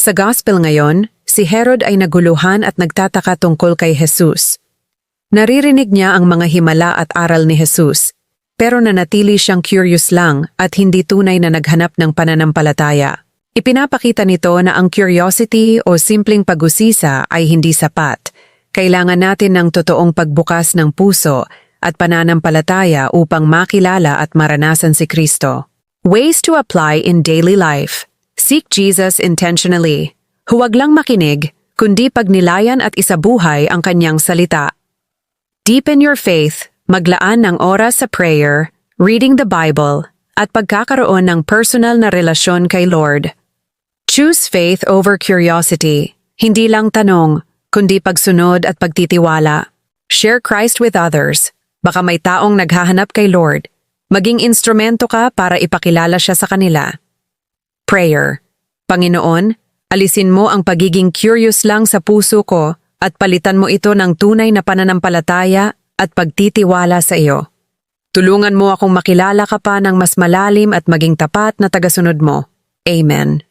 Sa gospel ngayon, si Herod ay naguluhan at nagtataka tungkol kay Jesus. Naririnig niya ang mga himala at aral ni Jesus, pero nanatili siyang curious lang at hindi tunay na naghanap ng pananampalataya. Ipinapakita nito na ang curiosity o simpleng pag-usisa ay hindi sapat. Kailangan natin ng totoong pagbukas ng puso at pananampalataya upang makilala at maranasan si Kristo. Ways to apply in daily life. Seek Jesus intentionally. Huwag lang makinig, kundi pagnilayan at isabuhay ang kanyang salita. Deepen your faith, maglaan ng oras sa prayer, reading the Bible, at pagkakaroon ng personal na relasyon kay Lord. Choose faith over curiosity. Hindi lang tanong, kundi pagsunod at pagtitiwala. Share Christ with others. Baka may taong naghahanap kay Lord. Maging instrumento ka para ipakilala siya sa kanila. Prayer. Panginoon, alisin mo ang pagiging curious lang sa puso ko at palitan mo ito ng tunay na pananampalataya at pagtitiwala sa iyo. Tulungan mo akong makilala ka pa ng mas malalim at maging tapat na tagasunod mo. Amen.